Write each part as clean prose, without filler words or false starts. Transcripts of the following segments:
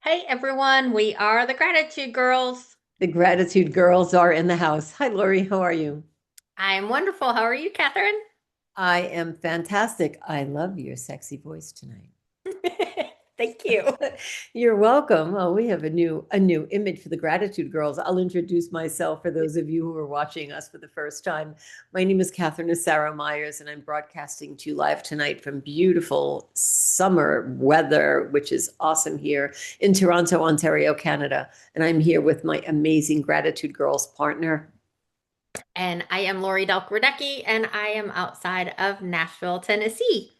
Hey everyone, we are the Gratitude Girls. The gratitude girls are in the house. Hi, Laurie. How are you? I'm wonderful. How are you, Kathryn? I am fantastic. I love your sexy voice tonight. Thank you. You're welcome. Oh, we have a new image for the gratitude girls. I'll introduce myself for those of you who are watching us for the first time. My name is Kathryn Asaro Mayers, and I'm broadcasting to you live tonight from beautiful summer weather, which is awesome here in Toronto, Ontario, Canada. And I'm here with my amazing gratitude girls partner. And I am Laurie Delk Radecki, and I am outside of Nashville, Tennessee.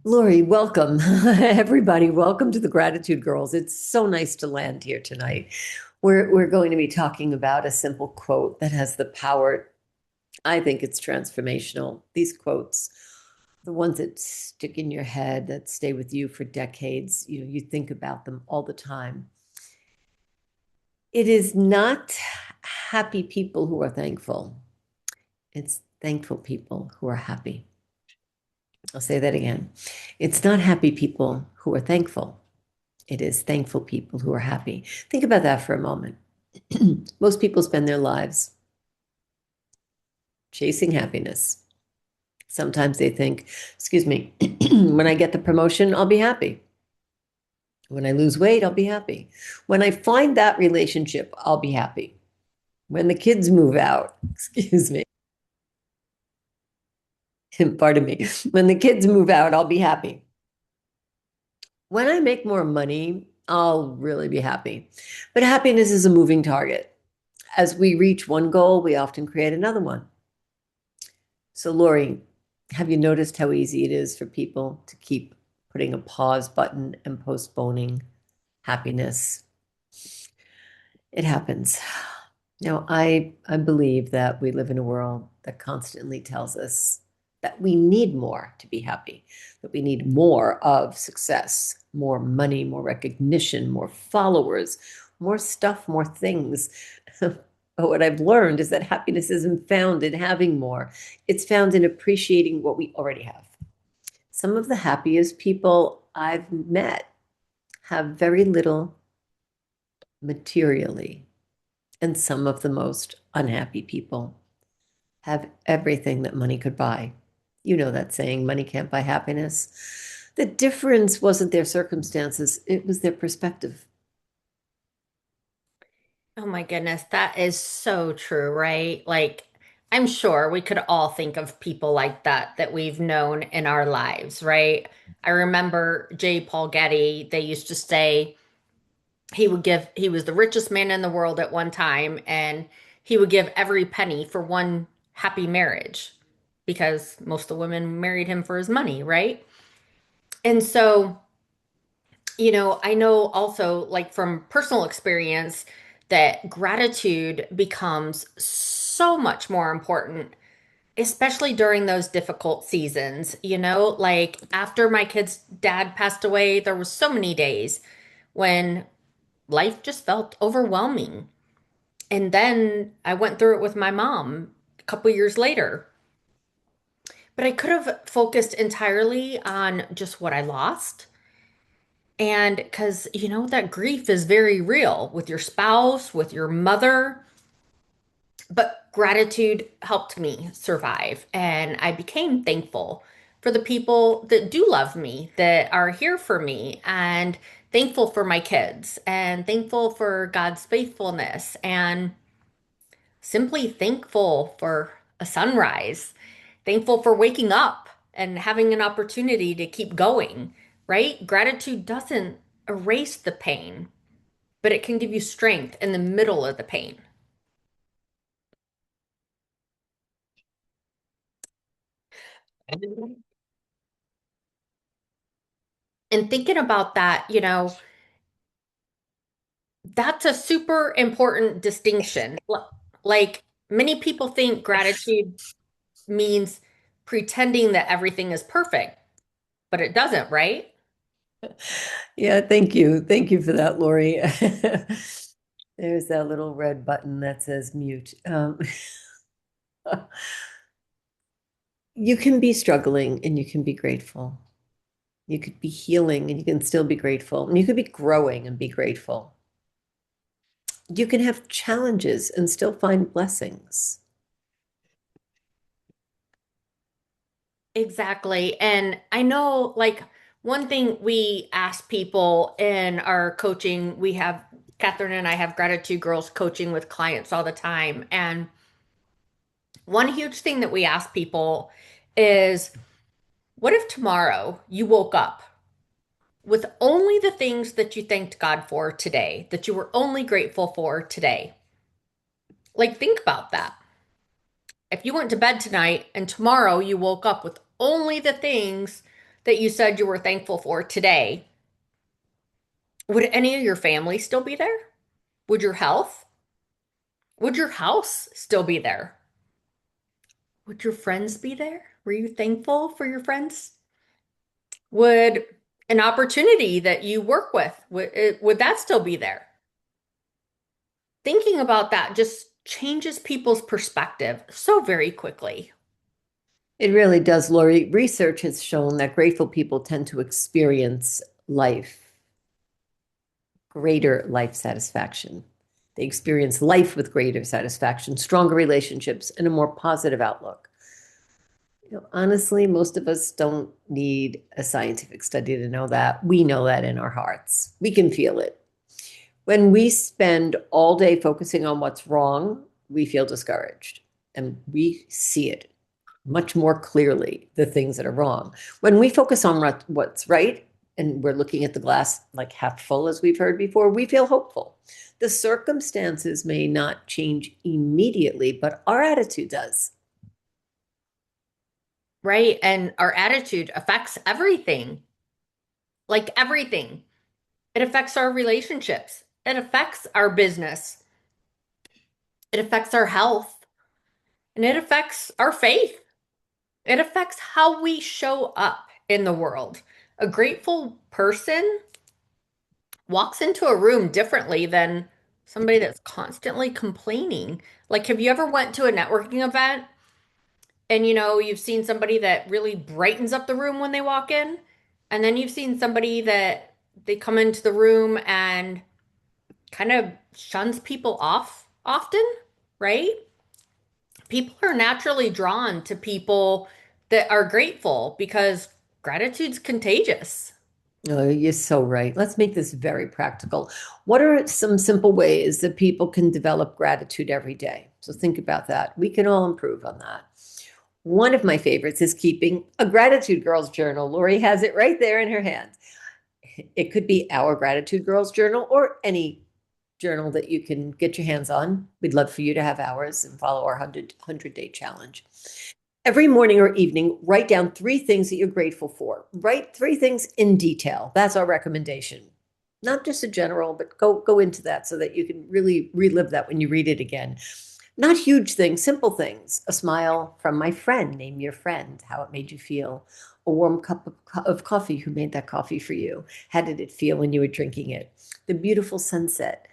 Lori, welcome. Everybody, welcome to the Gratitude Girls. It's so nice to land here tonight. We're going to be talking about a simple quote that has the power. I think it's transformational. These quotes, the ones that stick in your head, that stay with you for decades, you think about them all the time. It is not happy people who are thankful. It's thankful people who are happy. I'll say that again. It's not happy people who are thankful. It is thankful people who are happy. Think about that for a moment. Most people spend their lives chasing happiness. Sometimes they think, excuse me, when I get the promotion, I'll be happy. When I lose weight, I'll be happy. When I find that relationship, I'll be happy. When the kids move out, excuse me, pardon me, when the kids move out, I'll be happy. When I make more money, I'll really be happy. But happiness is a moving target. As we reach one goal, we often create another one. So, Lori, have you noticed how easy it is for people to keep putting a pause button and postponing happiness? It happens. Now, I believe that we live in a world that constantly tells us that we need more to be happy, that we need more of success, more money, more recognition, more followers, more stuff, more things. But what I've learned is that happiness isn't found in having more. It's found in appreciating what we already have. Some of the happiest people I've met have very little materially, and some of the most unhappy people have everything that money could buy. You know that saying, money can't buy happiness. The difference wasn't their circumstances, it was their perspective. Oh my goodness, that is so true, right? Like, I'm sure we could all think of people like that we've known in our lives, right? I remember J. Paul Getty, they used to say, he was the richest man in the world at one time, and he would give every penny for one happy marriage because most of the women married him for his money, right? And so, I know also, like, from personal experience, that gratitude becomes so much more important, especially during those difficult seasons. Like after my kid's dad passed away, there was so many days when life just felt overwhelming. And then I went through it with my mom a couple years later. But I could have focused entirely on just what I lost. And because, that grief is very real with your spouse, with your mother. But gratitude helped me survive. And I became thankful for the people that do love me, that are here for me, and thankful for my kids, and thankful for God's faithfulness, and simply thankful for a sunrise, thankful for waking up and having an opportunity to keep going, right? Gratitude doesn't erase the pain, but it can give you strength in the middle of the pain. And thinking about that, that's a super important distinction. Like many people think gratitude means pretending that everything is perfect, but it doesn't, right? Yeah, thank you. Thank you for that, Lori. There's that little red button that says mute. You can be struggling and you can be grateful. You could be healing and you can still be grateful. And you could be growing and be grateful. You can have challenges and still find blessings. Exactly. And I know, like, one thing we ask people in our coaching, we have Kathryn and I have Gratitude Girls coaching with clients all the time. And one huge thing that we ask people is, what if tomorrow you woke up with only the things that you thanked God for today, that you were only grateful for today? Like, think about that. If you went to bed tonight and tomorrow you woke up with only the things that you said you were thankful for today, would any of your family still be there? Would your health? Would your house still be there? Would your friends be there? Were you thankful for your friends? Would an opportunity that you work with, would that still be there? Thinking about that just changes people's perspective so very quickly. It really does, Laurie. Research has shown that grateful people tend to experience greater life satisfaction. They experience life with greater satisfaction, stronger relationships, and a more positive outlook. Honestly, most of us don't need a scientific study to know that. We know that in our hearts. We can feel it. When we spend all day focusing on what's wrong, we feel discouraged and we see it much more clearly, the things that are wrong. When we focus on what's right and we're looking at the glass like half full, as we've heard before, we feel hopeful. The circumstances may not change immediately, but our attitude does. Right? And our attitude affects everything, like everything. It affects our relationships, it affects our business, it affects our health, and it affects our faith. It affects how we show up in the world. A grateful person walks into a room differently than somebody that's constantly complaining. Like, have you ever went to a networking event and you've seen somebody that really brightens up the room when they walk in, and then you've seen somebody that they come into the room and kind of shuns people off often, right? People are naturally drawn to people that are grateful because gratitude's contagious. Oh, you're so right. Let's make this very practical. What are some simple ways that people can develop gratitude every day? So think about that. We can all improve on that. One of my favorites is keeping a gratitude girl's journal. Lori has it right there in her hand. It could be our gratitude girl's journal or any journal that you can get your hands on. We'd love for you to have ours and follow our 100-day challenge. Every morning or evening, write down three things that you're grateful for. Write three things in detail. That's our recommendation. Not just a general, but go into that so that you can really relive that when you read it again. Not huge things, simple things. A smile from my friend, name your friend, how it made you feel. A warm cup of coffee, who made that coffee for you? How did it feel when you were drinking it? The beautiful sunset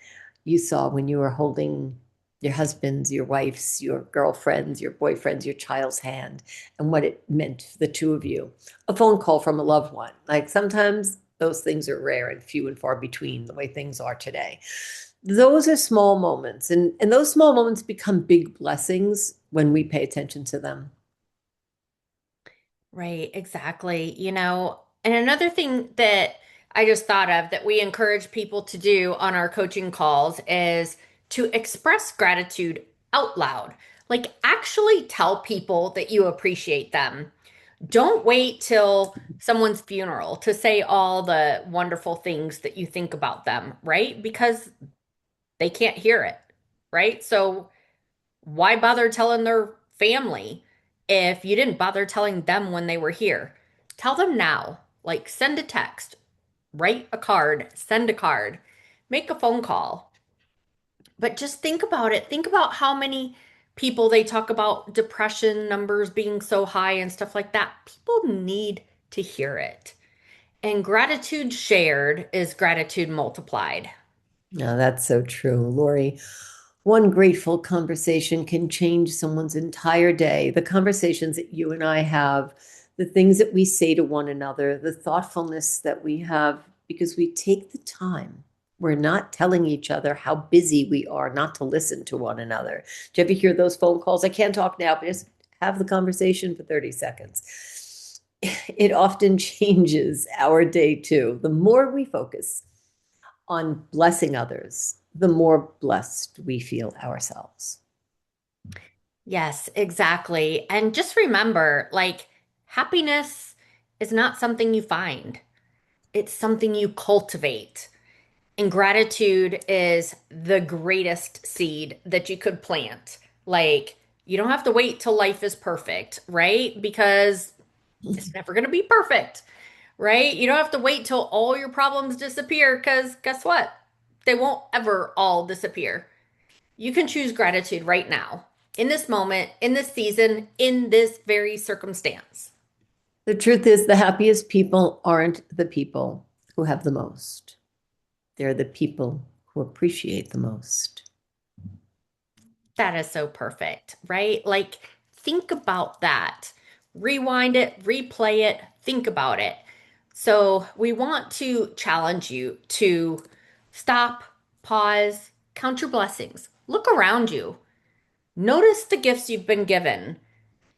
you saw when you were holding your husband's, your wife's, your girlfriend's, your boyfriend's, your child's hand, and what it meant for the two of you. A phone call from a loved one. Like sometimes those things are rare and few and far between the way things are today. Those are small moments, and those small moments become big blessings when we pay attention to them. Right, exactly. And another thing that I just thought of that we encourage people to do on our coaching calls is to express gratitude out loud. Like, actually tell people that you appreciate them. Don't wait till someone's funeral to say all the wonderful things that you think about them, right? Because they can't hear it, right? So why bother telling their family if you didn't bother telling them when they were here? Tell them now. Like, send a text, write a card, send a card, make a phone call. But just think about it. Think about how many people they talk about depression numbers being so high and stuff like that. People need to hear it. And gratitude shared is gratitude multiplied. No, that's so true, Lori. One grateful conversation can change someone's entire day. The conversations that you and I have, the things that we say to one another, the thoughtfulness that we have, because we take the time. We're not telling each other how busy we are not to listen to one another. Do you ever hear those phone calls? I can't talk now, but just have the conversation for 30 seconds. It often changes our day too. The more we focus on blessing others, the more blessed we feel ourselves. Yes, exactly. And just remember, like, happiness is not something you find, it's something you cultivate. And gratitude is the greatest seed that you could plant. Like, you don't have to wait till life is perfect, right? Because it's never going to be perfect, right? You don't have to wait till all your problems disappear because guess what? They won't ever all disappear. You can choose gratitude right now, in this moment, in this season, in this very circumstance. The truth is, the happiest people aren't the people who have the most. They're the people who appreciate the most. That is so perfect, right? Like, think about that. Rewind it, replay it, think about it. So, we want to challenge you to stop, pause, count your blessings, look around you, notice the gifts you've been given,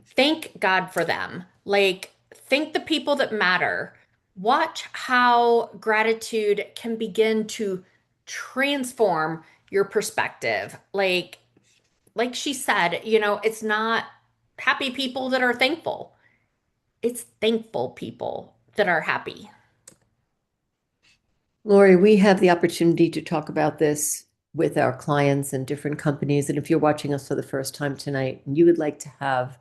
thank God for them. Like, thank the people that matter. Watch how gratitude can begin to transform your perspective. Like she said, it's not happy people that are thankful. It's thankful people that are happy. Laurie, we have the opportunity to talk about this with our clients and different companies. And if you're watching us for the first time tonight and you would like to have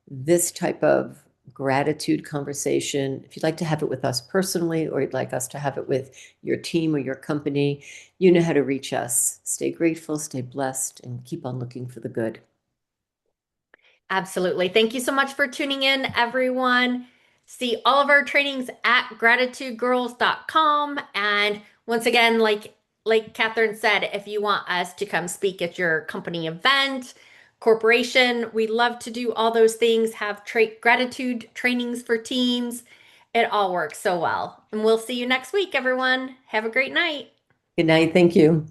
this type of gratitude conversation, if you'd like to have it with us personally, or you'd like us to have it with your team or your company, you know how to reach us. Stay grateful, stay blessed, and keep on looking for the good. Absolutely. Thank you so much for tuning in, everyone. See all of our trainings at gratitudegirls.com. And once again, like Kathryn said, if you want us to come speak at your company event, corporation, we love to do all those things, have gratitude trainings for teams. It all works so well. And we'll see you next week, everyone. Have a great night. Good night. Thank you.